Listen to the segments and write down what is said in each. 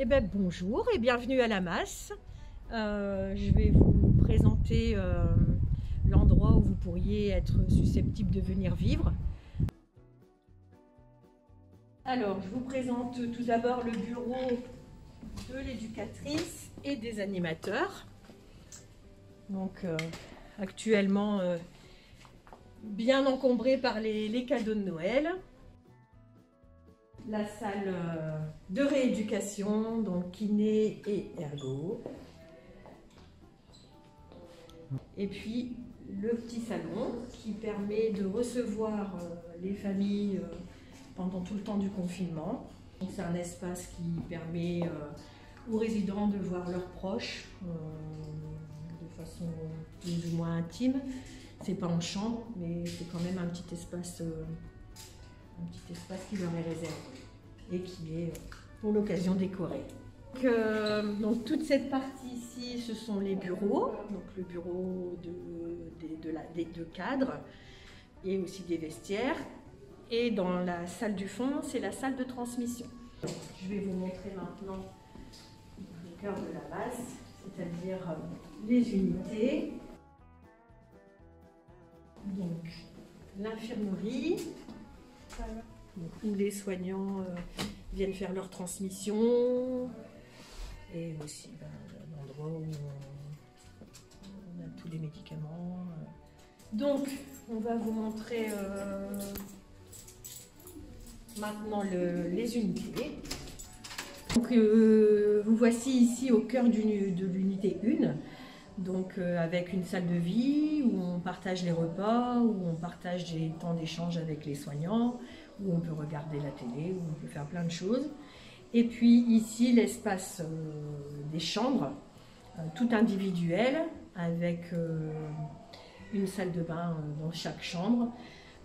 Eh bien, bonjour et bienvenue à la Masse. Je vais vous présenter l'endroit où vous pourriez être susceptible de venir vivre. Alors, je vous présente tout d'abord le bureau de l'éducatrice et des animateurs. Donc, actuellement, bien encombré par les cadeaux de Noël. La salle de rééducation, donc kiné et ergo. Et puis le petit salon qui permet de recevoir les familles pendant tout le temps du confinement. C'est un espace qui permet aux résidents de voir leurs proches de façon plus ou moins intime. C'est pas en chambre, mais c'est quand même un petit espace qui leur est réservé et qui est pour l'occasion décoré. Donc toute cette partie ici, ce sont les bureaux, donc le bureau de cadres et aussi des vestiaires. Et dans la salle du fond, c'est la salle de transmission. Je vais vous montrer maintenant le cœur de la base, c'est-à-dire les unités. Donc l'infirmerie, où les soignants viennent faire leur transmission, et aussi l'endroit où on a tous les médicaments. Donc, on va vous montrer maintenant les unités. Donc, vous voici ici au cœur de l'unité 1. Donc avec une salle de vie où on partage les repas, où on partage des temps d'échange avec les soignants, où on peut regarder la télé, où on peut faire plein de choses. Et puis ici l'espace des chambres, tout individuel, avec une salle de bain dans chaque chambre,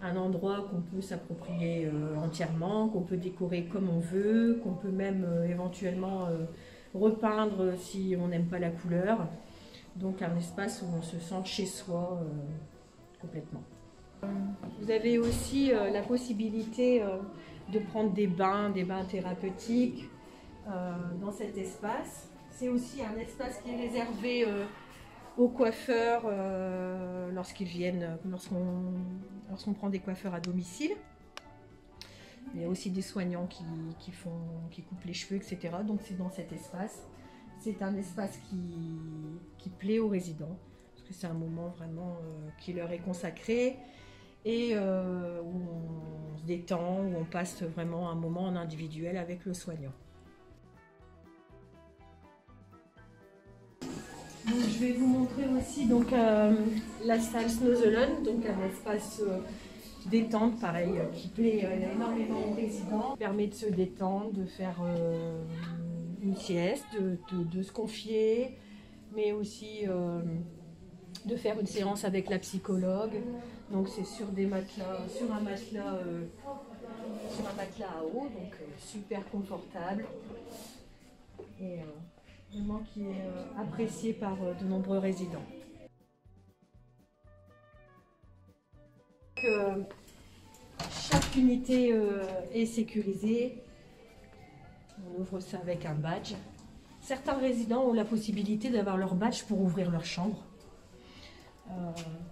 un endroit qu'on peut s'approprier entièrement, qu'on peut décorer comme on veut, qu'on peut même éventuellement repeindre si on n'aime pas la couleur. Donc un espace où on se sent chez soi complètement. Vous avez aussi la possibilité de prendre des bains thérapeutiques dans cet espace. C'est aussi un espace qui est réservé aux coiffeurs lorsqu'ils viennent, lorsqu'on prend des coiffeurs à domicile. Il y a aussi des soignants qui coupent les cheveux, etc. Donc c'est dans cet espace. C'est un espace qui plaît aux résidents, parce que c'est un moment vraiment qui leur est consacré et où on se détend, où on passe vraiment un moment en individuel avec le soignant. Donc, je vais vous montrer aussi donc, la salle Snozelen, donc un espace détente, pareil, qui plaît énormément aux résidents. Ça permet de se détendre, de faire une sieste, de se confier, mais aussi de faire une séance avec la psychologue. Donc c'est sur des matelas, sur un matelas à eau, donc super confortable et vraiment qui est apprécié par de nombreux résidents. Donc, chaque unité est sécurisée. On ouvre ça avec un badge. Certains résidents ont la possibilité d'avoir leur badge pour ouvrir leur chambre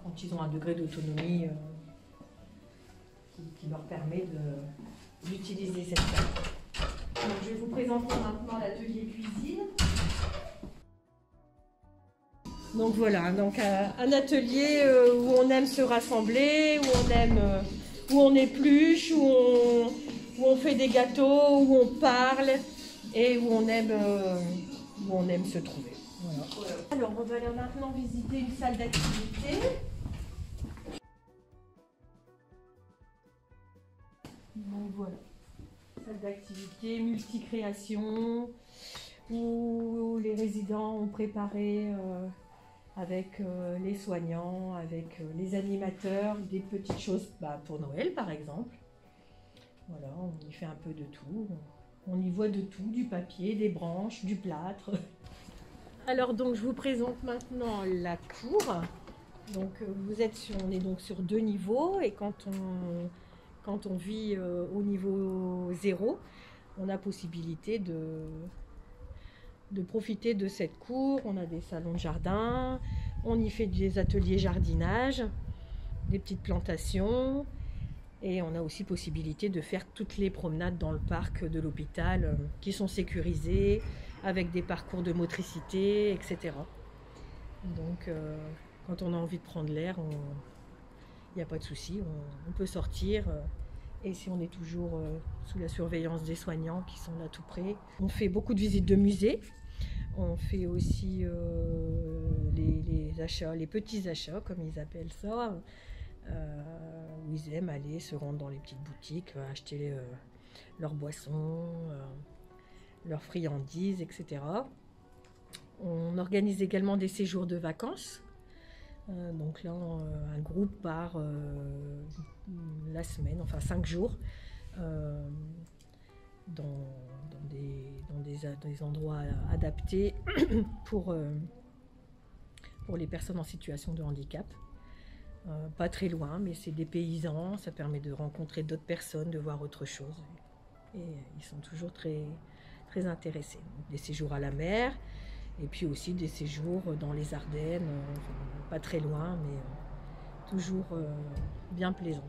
quand ils ont un degré d'autonomie qui leur permet d'utiliser cette salle. Donc, je vais vous présenter maintenant l'atelier cuisine. Donc voilà, donc un atelier où on aime se rassembler, où on épluche, où on fait des gâteaux, où on parle et où on aime se trouver. Voilà. Alors on va aller maintenant visiter une salle d'activité. Donc voilà, salle d'activité, multi-création, où les résidents ont préparé avec les soignants, avec les animateurs, des petites choses pour Noël par exemple. Voilà, on y fait un peu de tout. On y voit de tout, du papier, des branches, du plâtre. Alors donc je vous présente maintenant la cour. Donc on est donc sur 2 niveaux et quand on vit au niveau 0, on a possibilité de profiter de cette cour. On a des salons de jardin, on y fait des ateliers jardinage, des petites plantations. Et on a aussi possibilité de faire toutes les promenades dans le parc de l'hôpital qui sont sécurisées, avec des parcours de motricité, etc. Donc quand on a envie de prendre l'air, il n'y a pas de souci, on peut sortir. Et si on est toujours sous la surveillance des soignants qui sont là tout près. On fait beaucoup de visites de musées. On fait aussi les achats, les petits achats, comme ils appellent ça. Où ils aiment aller se rendre dans les petites boutiques, acheter leurs boissons, leurs friandises, etc. On organise également des séjours de vacances. Donc là, un groupe part la semaine, enfin 5 jours, dans des endroits adaptés pour les personnes en situation de handicap. Pas très loin, mais c'est des paysans, ça permet de rencontrer d'autres personnes, de voir autre chose. Et ils sont toujours très, très intéressés. Donc, des séjours à la mer, et puis aussi des séjours dans les Ardennes, pas très loin, mais toujours bien plaisant.